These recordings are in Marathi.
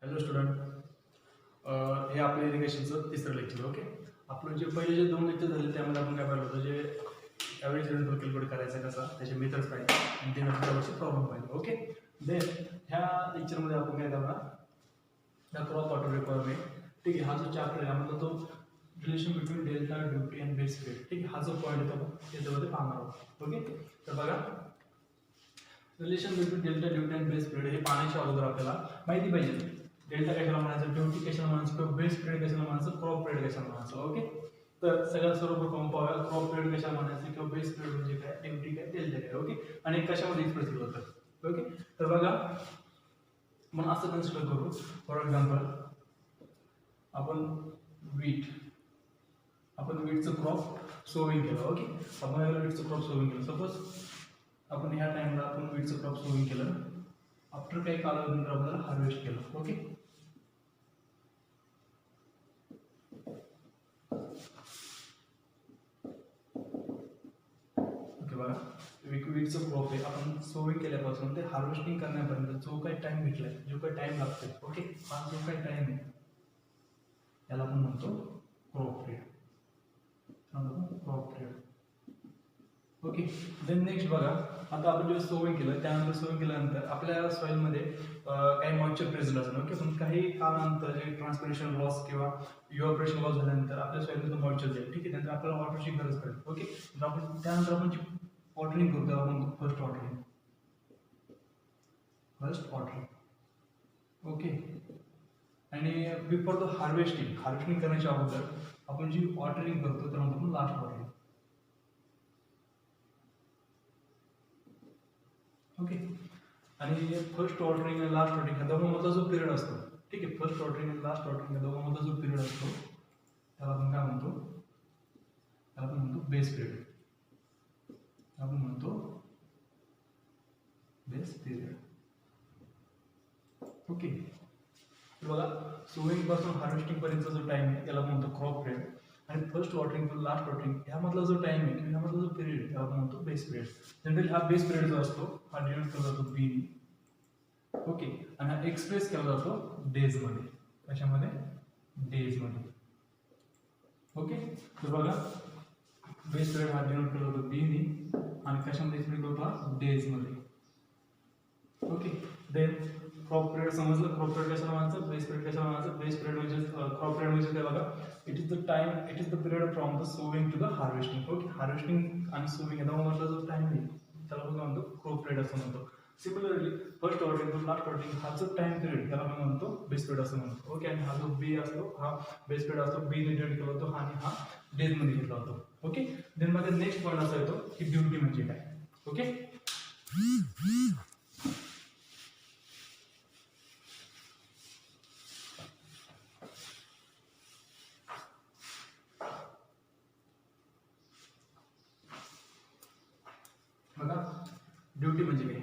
हॅलो स्टुडंट, हे आपलं इरिगेशनचं तिसरं लेक्चर. ओके, आपलं जे पहिले जे 2 लेक्चर झाले त्यामध्ये आपण काय पाहिलं होतं, जे ॲव्हरेज रेनफॉल कॅल्क्युलेट करायचा कसा, त्याचे मेथड्स पाहिजे आणि ते त्यावरचे प्रॉब्लेम पाहिजे. ओके, देन ह्या लेक्चरमध्ये आपण काय करणार, द क्रॉप वॉटर रिक्वायरमेंट. ठीक आहे, हा जो चॅप्टर आहे आम्हाला तो relation between delta, duty and base period. ठीक आहे, हा जो पॉईंट येतो त्याच्यामध्ये पाहणार आहोत. ओके, तर बघा, relation between delta, duty and base period हे पाहण्याच्या अगोदर आपल्याला माहिती पाहिजे डेल्टा कशाला म्हणायचं, ड्युटी कशाला म्हणायचं, किंवा बेस पिरियड कशाला म्हणायचं, क्रॉप पिरियड कशाला म्हणायचं. ओके, तर सगळ्यात सर्वप्रथम पाहूया क्रॉप पिरियड कशाला म्हणायचं, किंवा बेस पिरियड म्हणजे काय, ड्युटी काय, डेल्टा काय. ओके, आणि कशामध्ये एक्सप्रेस केलं होतं. ओके, तर बघा, मग असं कन्सिडर करू. फॉर एक्झाम्पल, आपण वीटचं क्रॉप सोविंग केलं. ओके, आपण वीटचं क्रॉप सोविंग केलं. सपोज आपण ह्या टाइमला आपण वीटचं क्रॉप सोविंग केलं. आफ्टर काही कालावधीनंतर आपल्याला हार्वेस्ट केलं. ओके, बघा, वीटचं क्रॉप आहे, आपण सोविंग केल्यापासून ते हार्वेस्टिंग करण्यापर्यंत जो काही टाइम भेटलाय, जो काही टाइम लागतोय. ओके, हा जो काही टाइम आहे याला आपण म्हणतो crop period. Okay, then next बघा, आता आपण जेव्हा सोविंग केलं त्यानंतर सोविंग केल्यानंतर आपल्या सॉइलमध्ये काही मॉइश्चर प्रेझेंट असेल. ओके, पण काही काळानंतर जे ट्रान्सपिरेशन लॉस किंवा इव्हॅपोरेशन लॉस झाल्यानंतर आपल्या सॉइलमध्ये मॉइश्चर जाईल. ठीक आहे, त्यानंतर आपल्याला वॉटरची गरज पडेल. ओके, तर आपण त्यानंतर आपण जी वॉटरिंग करतो आपण फर्स्ट वॉटरिंग. ओके, आणि बिफोर द हार्वेस्टिंग करण्याच्या अगोदर आपण जी वॉटरिंग करतो त्याला म्हणतो आपण लास्ट वॉटरिंग. ओके, आणि फर्स्ट वॉटरिंग आणि लास्ट वॉटरिंग ह्या दोघांमधला जो पिरियड असतो, ठीक आहे, फर्स्ट वॉटरिंग आणि लास्ट वॉटरिंग या दोघांमधला जो पिरियड असतो त्याला आपण काय म्हणतो, त्याला आपण म्हणतो बेस पिरियड. आपण म्हणतो बेस पिरियड. ओके, बघा, सोविंग पासून हार्वेस्टिंग पर्यंतचा जो टाइम आहे त्याला म्हणतो क्रॉप पिरियड, आणि first watering to last watering ह्यामधला जो टाइम आहे किंवा ह्यामधला जो पिरियड त्याला आपण म्हणतो बेस पिरियड. जनरली हा बेस पिरियड जो असतो हा डिनोट केला जातो बी. ओके, आणि हा एक्सप्रेस केला जातो डेज मध्ये. कशामध्ये? डेज मध्ये. ओके, तर बघा, बेस पिरियड हा डिनोट केला जातो बी नी, आणि कशामध्ये एक्सप्रेस केला जातो? डेज मध्ये. ओके, देन क्रॉप पिरियड समजलं. क्रॉप पिरियड कशाला म्हणायचं, बेस पिरियड कशाला म्हणायचं. बेस पिरियड म्हणजे क्रॉप पिरियड म्हणजे काय बघा, it is the period from the sowing to the harvesting. Okay, harvesting आणि सोविंग या दोघांमधला जो टाइम आहे त्याला आपण म्हणतो क्रॉप पिरियड असं म्हणतो. Similarly first watering to last watering हा जो टाइम पिरियड त्याला आपण म्हणतो बेस पिरियड असं म्हणतो. ओके, आणि हा जो बी असतो हा बेस पिरियड असतो, बी ने डिवाइड केला होतो आणि हा डेज मध्ये घेतला होतो. ओके, देन मध्ये नेक्स्ट पॉईंट असा येतो की ड्युटी म्हणजे काय. ओके, बघा, ड्युटी म्हणजे काय.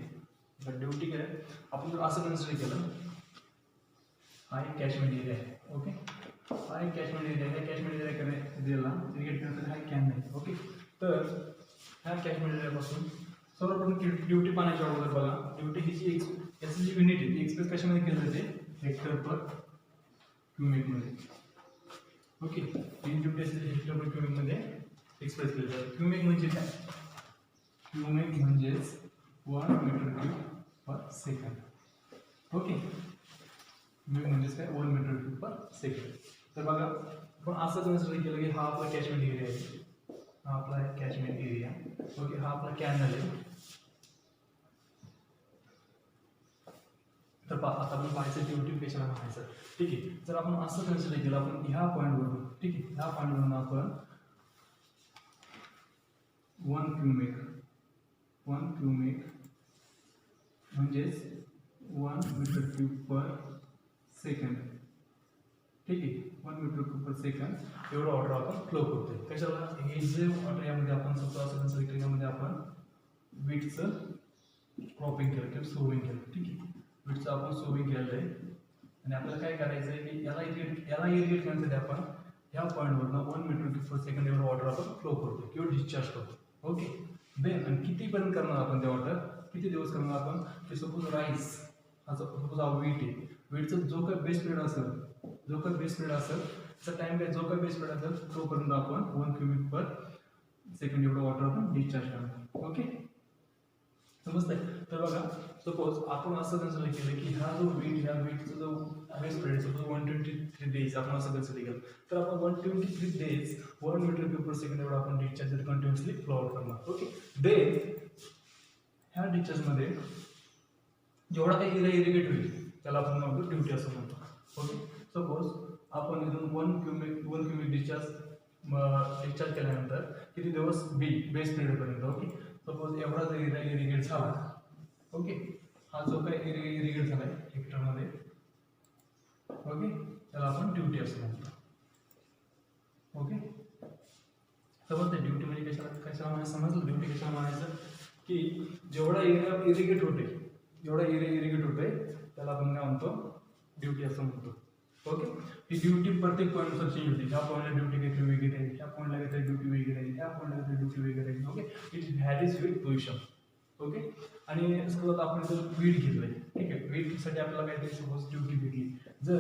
तर ड्युटी काय, आपण जर असं कन्सिडर केलं, हा एक कॅचमेंट एरिया आहे. ओके, हा एक कॅचमेंट एरिया आहे. कॅचमेंट एरिया दिला क्रिएट करण्यासाठी हा एक कॅन आहे. ओके, तर ह्या कॅचमेंट एरियापासून सर्वप्रथम ड्युटी पाण्याच्या अगोदर बघा, ड्युटी ही जी याची जी युनिट आहे ती एक्सप्रेस कशामध्ये केलं जाते, हेक्टर पर क्युबिक मध्ये. ओके, ही ड्युटी असते हेक्टर पर क्युबिक मध्ये एक्सप्रेस केली जाते. क्युबिक म्हणजे काय, क्युबिक म्हणजेच 1 मीटर क्यूब पर सेकंड. ओके, क्युबिक म्हणजेच काय, 1 मीटर क्यूब पर सेकंड. तर बघा, आपण असं कन्सिडर केलं की हा आपला कॅचमेंट एरिया आहे, हा आपला कॅचमेंट एरिया. ओके, हा आपला कॅनल आहे. तर आता आपण पाहायचं ड्युटी कशाला म्हणायचं. ठीक आहे, जर आपण असं कन्सिडर केलं, आपण ह्या पॉईंटवरून, ठीक आहे, ह्या पॉईंटवरून आपण 1 क्युबिक म्हणजेच 1 मीटर क्यूब पर सेकंड. ठीक आहे, 1 मीटर क्यूब पर सेकंड एवढं वॉटर आपण फ्लो करतोय. कशाला, हे जे वॉटर यामध्ये आपण स्वतः असं कन्सिडर केलं, यामध्ये आपण वीटचं क्रॉपिंग केलं किंवा सोविंग केलं. ठीक आहे, वीटचं आपण सोविंग केलेलं आहे, आणि आपल्याला काय करायचं आहे की याला इरिगेट करण्यासाठी आपण ह्या पॉईंटवरनं 1 मीटर क्यूब पर सेकंड एवढं वॉटर आपण फ्लो करतो किंवा डिस्चार्ज करतो. ओके, देन आणि कितीपर्यंत करणार आपण ते वॉटर, किती दिवस करणार आपण, की सपोज राईस, हा सपोज हा वीट आहे, वेटचा जो काही बेस पिरियड असेल त्याचा टाइम काय जो काही बेस पिरियड असेल तोपर्यंत आपण 1 क्यूबिक पर सेकंड एवढं वॉटर आपण डिस्चार्ज करणार. ओके, समजतंय? तर बघा, सपोज आपण असं कन्सिडर केलं की हा जो वेटचा जो बेस पिरियड सपोज 123 डेज आपण असं कन्सिडर केलं, तर आपण 123 डेज 1 मीटर क्यूब पर सेकंड एवढा आपण डिस्चार्ज कंटिन्युअसली फ्लो आउट करणार. ओके, देन ह्या डिस्चार्जमध्ये जेवढा काही एरिया इरिगेट होईल त्याला आपण म्हणतो ड्युटी असं म्हणतो. ओके, सपोज आपण इथून 1 क्यूबिक डिस्चार्ज केल्यानंतर किती दिवस बेस पिरियड पर्यंत. ओके, सपोज एवढा जर एरिया इरिगेट झाला, ओके, हा जो काही एरिया इरिगेट झालाय हेक्टरमध्ये, ओके, त्याला आपण ड्युटी असं म्हणतो. ओके, समजते ड्युटी म्हणजे कशाला म्हणायचं? समजलं ड्युटी कशाला म्हणायचं? की जेवढा एरिया इरिगेट होते त्याला आपण काय म्हणतो? ड्युटी असं म्हणतो. ओके, ही ड्युटी प्रत्येक पॉईंटवर चेंज होते. ह्या पॉईंटला ड्युटी काहीतरी वेगळी राहील, ह्या पॉईंटला काहीतरी ड्युटी वेगळी राहील, ह्या पॉईंटला काहीतरी ड्युटी वेगळी राहील. Okay, it varies with position. Okay, आणि सपोज आपण जर वेट घेतलंय, ठीक आहे, वेटसाठी आपल्याला काहीतरी सपोज ड्युटी भेटली. जर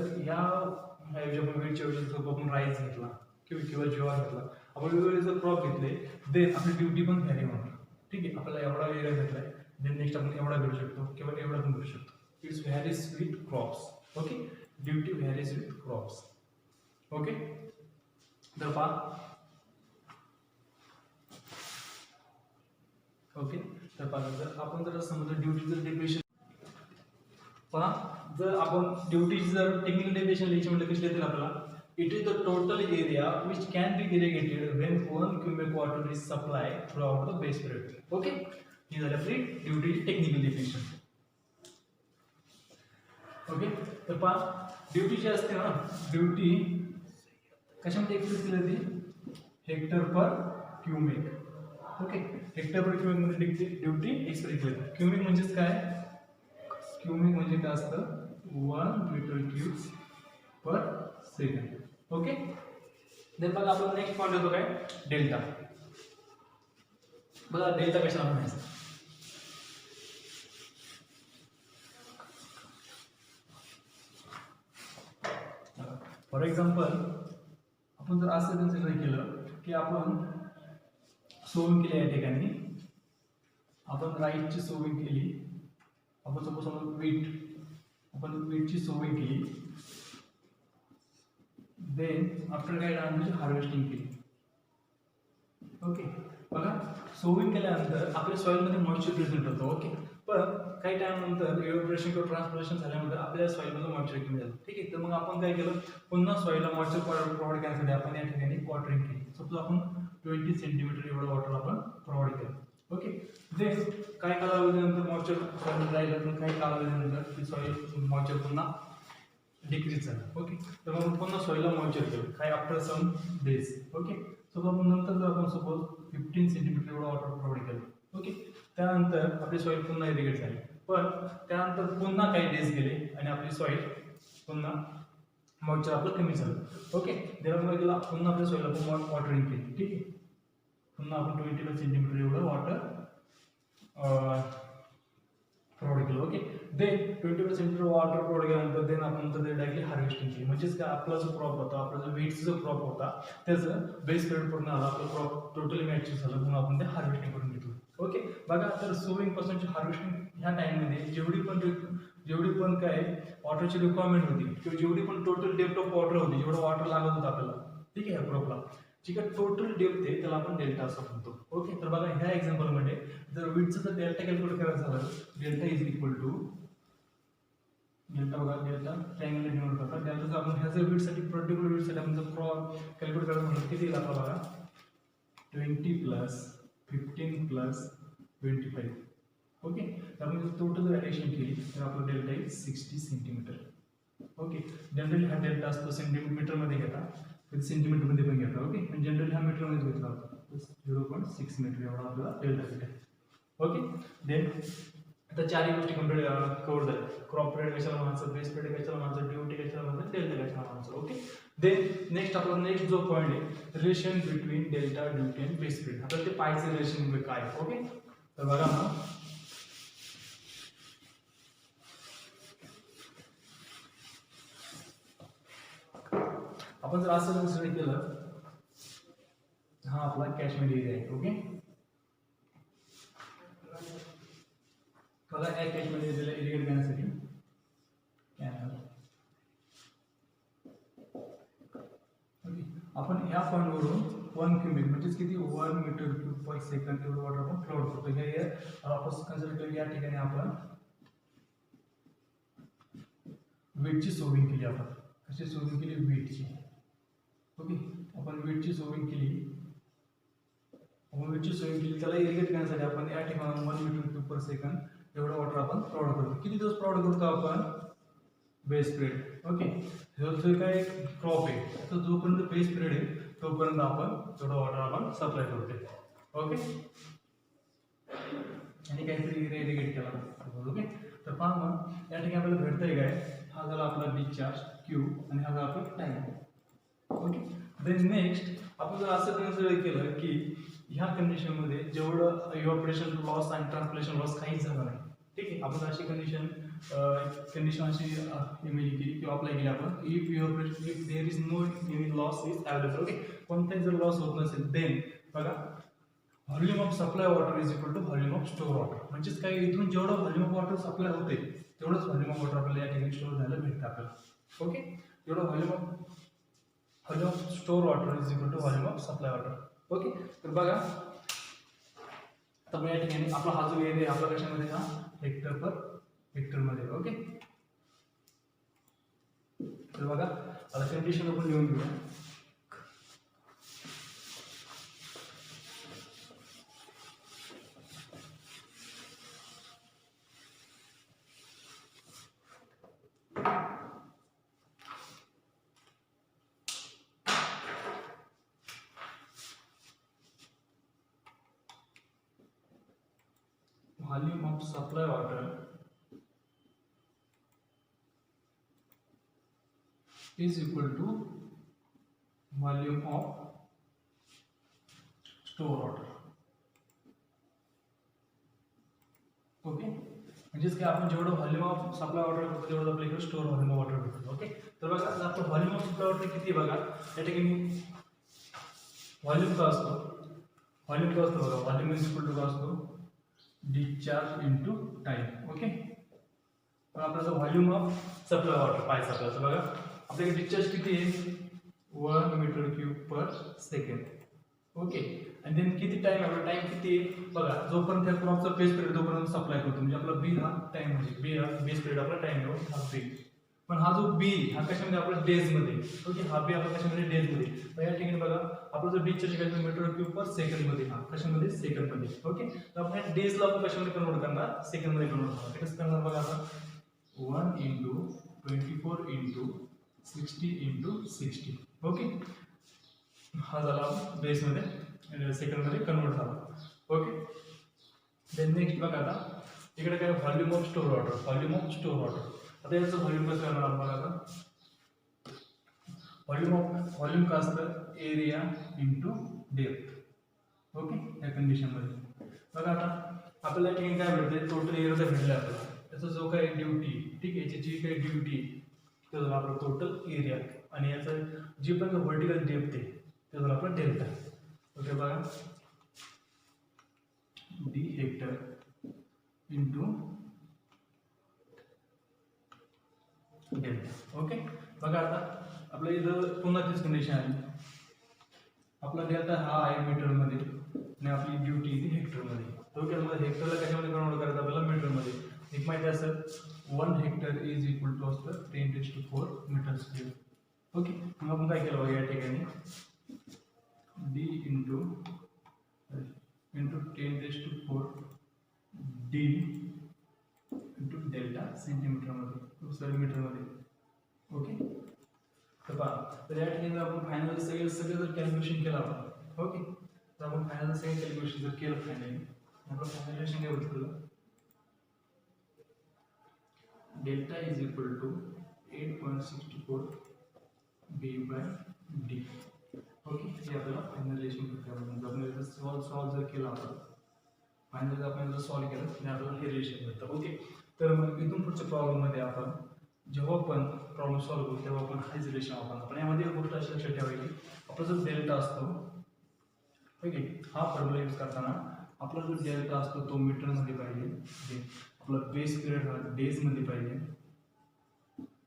वेटच्या वेळेस आपण राईस घेतला किंवा ज्वार घेतला, आपण वेगवेगळे जर क्रॉप घेतले, देन आपली ड्युटी पण व्हॅरी होणार. ठीक आहे, आपल्याला एवढा एरिया भेटलाय, देन नेक्स्ट आपण एवढा भेटू शकतो किंवा एवढा पण भेटू शकतो. It's varies with crops. Okay, duty varies with crops. Okay, तर पहा, ओके, तर पहा, जर आपण जर समजा ड्युटी जर डेफिनेशन पहा, जर आपण ड्युटीची जर टेक्निकल डेफिनेशन लिहायची म्हणजे कशी लिहितील आपल्याला? It is the total area which can be irrigated when 1 cubic water is supply throughout the base period. Okay, ही झाली आपली ड्युटीची टेक्निकल डेफिनेशन. ओके, तर पहा, ड्युटी जी असते ना, ड्युटी कशामध्ये एक्सप्रेस केली जाते? हेक्टर पर क्यूबिक. ओके, हेक्टर पर क्यूबिक मध्ये ड्युटी एक्सप्रेस केली जाते. क्यूबिक म्हणजेच काय? क्यूबिक म्हणजे काय असतं? 1 मीटर क्यूब पर सेकंड. ओके, देन बघा आपला नेक्स्ट पॉईंट येतो काय? डेल्टा. बघा डेल्टा कशाला म्हणायचं? फॉर एक्झाम्पल, आपण जर असं कन्सिडर केलं की आपण सोविंग केली या ठिकाणी, आपण राईटची सोविंग केली, आपण सपोज आपण वीटची सोविंग केली, देन आफ्टर काय म्हणजे हार्वेस्टिंग केली. ओके, बघा, सोविंग केल्यानंतर आपल्या सॉइलमध्ये मॉइश्चर प्रेझेंट होतो. ओके, पण काही टाइम नंतर इव्हॅपोरेशन किंवा ट्रान्सपिरेशन झाल्यानंतर आपल्या सॉइलमध्ये मॉइश्चर कमी झालं. ठीक आहे, तर मग आपण काय केलं? पुन्हा सॉइलला मॉइश्चर प्रोव्हाइड करण्यासाठी आपण या ठिकाणी वॉटरिंग केली. सपोज आपण 20 सेंटीमीटर एवढं वॉटर आपण प्रोव्हाइड केलं. ओके, देन काही कालावधीनंतर मॉइश्चर सॉइल राहिलं, तर काही कालावधीनंतर ती सॉइल मॉइश्चर पुन्हा डिक्रीज झालं. ओके, तर मग पुन्हा सॉइलला मॉइश्चर केलं काही after some days. Okay, so आपण नंतर जर आपण सपोज 15 सेंटीमीटर एवढं वॉटर प्रोव्हाइड केलं. ओके, त्यानंतर आपली सॉइल पुन्हा इरिगेट झाली, पण त्यानंतर पुन्हा काही डेज गेले आणि आपली सॉइल पुन्हा मॉइश्चर आपलं कमी झालं. ओके, त्यामुळे गेला पुन्हा आपल्या सॉइल आपण वॉटरिंग केली. ठीक आहे, पुन्हा आपण 20 सेंटीमीटर एवढं वॉटर प्रोव्हाइड केलं. Okay, then 20 centimetre water provide केल्यानंतर देन आपण नंतर डायरेक्टली हार्वेस्टिंग केली. म्हणजेच काय, आपला जो क्रॉप होता, आपला जो वेटचा जो क्रॉप होता, त्याचं बेस पिरियड पूर्ण आला, आपलं क्रॉप टोटली मॅच्युअर झालं, म्हणून आपण ते हार्वेस्टिंग करून घेतलं. ओके, बघा, तर सोविंग पासूनची हार्वेस्टिंग ह्या टाइममध्ये जेवढी पण काय वॉटरची रिक्वायरमेंट होती किंवा जेवढी पण टोटल डेप्थ ऑफ वॉटर होती, जेवढं वॉटर लागत होतं आपल्याला, ठीक आहे, क्रॉपला, ठीक आहे, टोटल डेप्थ आहे त्याला आपण डेल्टा असं म्हणतो. ओके, तर बघा ह्या एक्झाम्पलमध्ये जर वीटचं जर डेल्टा कॅल्क्युलेट करायचं झालं, delta is equal to delta, बघा डेल्टा ट्रायंगल डिनोट करतात. डेल्टा जर आपण ह्या जर वीटसाठी पर्टिक्युलर वीटसाठी आपण जर क्रॉप कॅल्क्युलेट करायचं म्हणलं, किती लागतं बघा? 20 प्लस 15 प्लस 25. ओके, तर आपण टोटल जर ॲडिशन केली तर आपलं delta is 60 centimetre. Okay, generally हा डेल्टा असतो सेंटीमीटरमध्ये घेता, कधी सेंटीमीटरमध्ये पण घेता. ओके, पण जनरली हा मीटरमध्ये घेतला होता, 0.6 मीटर एवढा आपल्याला डेल्टा भेटेल. ओके, देन आता चारही गोष्टी कव्हर झाल्या. क्रॉप पिरियड कशाला म्हणायचं, बेस पिरियड कशाला म्हणायचं, ड्युटी कशाला म्हणायचं, डेल्टा कशाला म्हणायचं. ओके, देन नेक्स्ट आपला नेक्स्ट जो पॉईंट आहे, रिलेशन बिटवीन डेल्टा, ड्युटी आणि बेस पिरियड. आपल्याला ते पाहायचं रिलेशन काय. ओके, तर बघा ना, आपण जर असं कन्सिडर केलं, हा आपला कॅचमेंट एरिया आहे. ओके, बघा या कॅचमेंट एरियाला इरिगेट करण्यासाठी कॅनल. ओके, आपण ह्या पॉईंटवरून 1 क्यूबिक म्हणजेच किती 1 मीटर क्यूब पर सेकंड एवढं वॉटर आपण फ्लो करतो. हे आपण कन्सिडर केलं या ठिकाणी आपण वेटची सोविंग केली. आपण कशी सोविंग केली? वेटची. ओके, आपण वेटची सोविंग केली. वेटची सोविंग केली त्याला इरिगेट करण्यासाठी आपण या ठिकाणी 1 मीटर क्यूब पर सेकंड एवढं वॉटर आपण प्रोव्हाइड करतो. किती दिवस प्रोव्हाइड करतो आपण? Base period. ओके, जो काय क्रॉप आहे तर जोपर्यंत बेस पिरियड आहे तोपर्यंत आपण तेवढं वॉटर आपण सप्लाय करतो. ओके, आणि काहीतरी इरिगेट केला. ओके, तर पहा मग या ठिकाणी आपल्याला भेटतंय काय? हा झाला आपला डिस्चार्ज क्यू आणि हा झाला आपला टाइम. ओके, देन नेक्स्ट आपण जर असं कन्सिडर केलं की ह्या कंडिशनमध्ये जेवढं इव्हॅपोरेशन लॉस आणि ट्रान्सपिरेशन लॉस काहीच झालं नाही. ठीक आहे, आपण अशी कंडिशन अशी इमेज केली किंवा अप्लाय केली आपण. If there is no any loss is available. Okay, कोणताही जर लॉस होत नसेल देन बघा volume of supply water is equal to volume of store water. म्हणजेच काय, इथून जेवढं व्हॉल्यूम ऑफ वॉटर सप्लाय होते तेवढंच व्हॉल्यूम ऑफ वॉटर आपल्याला या ठिकाणी स्टोअर झालं भेटतं आपल्याला. ओके, तेवढं volume of store water is equal to volume of supply water. Okay, तर बघा आता या ठिकाणी आपला हा जो एरिया आपला कशामध्ये हा हेक्टर पर हेक्टर मध्ये. ओके, तर बघा आता कंडिशन आपण लिहून घेऊया. Volume of supply water is equal to volume of store water. Okay, म्हणजेच काय आपण जेवढं व्हॉल्यूम ऑफ सप्लाय वॉटर करतो तेवढं आपल्याकडे स्टोअर व्हॉल्यूम ऑफ वॉटर भेटतो. ओके, तर बघा आपलं व्हॉल्यूम ऑफ सप्लाय वॉटर किती बघा या ठिकाणी व्हॉल्यूम का असतो? बघा व्हॉल्यूम इज इक्वल टू का असतो? Discharge into time. ओके, पण आपल्याला व्हॉल्यूम ऑफ सप्लाय वॉटर पाहायचं आपल्याला. बघा आपल्याकडे डिस्चार्ज किती आहे? 1 मीटर क्यूब पर सेकंड. ओके, आणि देन किती टाइम? आपला टाइम किती आहे बघा, जोपर्यंत त्या क्रॉपचा बेस पिरियड तोपर्यंत सप्लाय करतो. म्हणजे आपला बी हा टाइम, म्हणजे बी हा बेस पिरियड आपला टाइम आहे हा बी. पण हा जो बी हा कशामध्ये आपला डेज मध्ये. ओके, हा बी आपला कशामध्ये डेज मध्ये. तर या ठिकाणी बघा आपला जो डिस्चार्ज काय मीटर क्यूब पर सेकंड मध्ये, हा कशामध्ये? सेकंड मध्ये. ओके, तर आपण डेजला आपण कशामध्ये कन्वर्ट करणार? सेकंड मध्ये कन्वर्ट करणार. ते कसं करणार बघा आपण 1 इंटू 24 इंटू 60 इंटू 60. ओके, हा झाला बेस मध्ये सेकंड मध्ये कन्वर्ट झाला. ओके, देन नेक्स्ट बघा आता इकडे काय व्हॉल्यूम ऑफ स्टोअर वॉटर. आता याचं व्हॉल्यूम कसं करणार आपण? आता व्हॉल्यूम का असतं? Area into depth. ओके, या कंडिशन मध्ये बघा आता आपल्याला ठिकाणी काय भेटते? टोटल एरिया भेटला आपल्याला. त्याचा जो काही ड्युटी, ठीक आहे, याची जी काही ड्युटी तो झाला आपला टोटल एरिया, आणि याचं जी पण व्हर्टिकल डेप्थ आहे ते झाला आपला डेल्टा. ओके, बघा D hectare into delta. Okay, बघा आता आपल्या इथं पुन्हा तीच कंडिशन आली. आपला डेल्टा हा आहे मीटर मध्ये आणि आपली ड्युटी ती हेक्टर मध्ये. ओके, मग हेक्टरला कशामध्ये कन्वर्ट करायचं आपल्याला? मीटर मध्ये. एक माहिती असेल 1 हेक्टर इज इक्वल टू असतं 10⁴ मीटर स्क्वेअर. ओके, मग आपण काय केलं बघा या ठिकाणी D into 10⁴ D into delta centimetre मध्ये, सॉरी मीटर मध्ये. ओके, तर पहा तर या ठिकाणी आपण फायनल सगळं जर कॅल्क्युलेशन केलं आपण. ओके, तर आपण फायनल सगळं कॅल्क्युलेशन जर केलं फायनली आपलं फायनलेशन काय होतं? Delta is equal to 8.64 B by D. Okay, हे आपल्याला फायनलेशन करतो. आपण सॉल्व जर केला आपण फायनल आपण जर सॉल्व केलं तर आपल्याला हे रिलेशन भेटतं. ओके, तर मग इथून पुढच्या प्रॉब्लेम मध्ये आपण जेव्हा आपण प्रॉब्लेम सॉल्व्ह करू तेव्हा आपण हाच रिलेशन वापरणार. पण यामध्ये एक गोष्ट अशी लक्षात ठेवायची, आपला जो डेल्टा असतो, ओके, हा फॉर्म्युला यूज करताना आपला जो डेल्टा असतो तो मीटरमध्ये पाहिजे, आपला बेस पिरियड हा डेजमध्ये पाहिजे,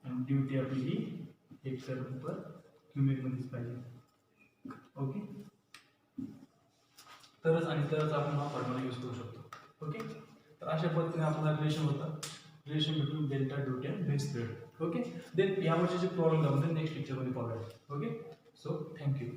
आणि ड्युटी आपली ही हेक्टर पर क्युबिकमध्येच पाहिजे. ओके, तरच आपण हा फॉर्म्युला यूज करू शकतो. ओके, तर अशा पद्धतीने आपला रिलेशन होतं, relation between delta duty and base period. Okay, then या वर्षीचे प्रॉब्लेम आपण नेक्स्ट लेक्चरमध्ये पाहूया. Okay, so thank you.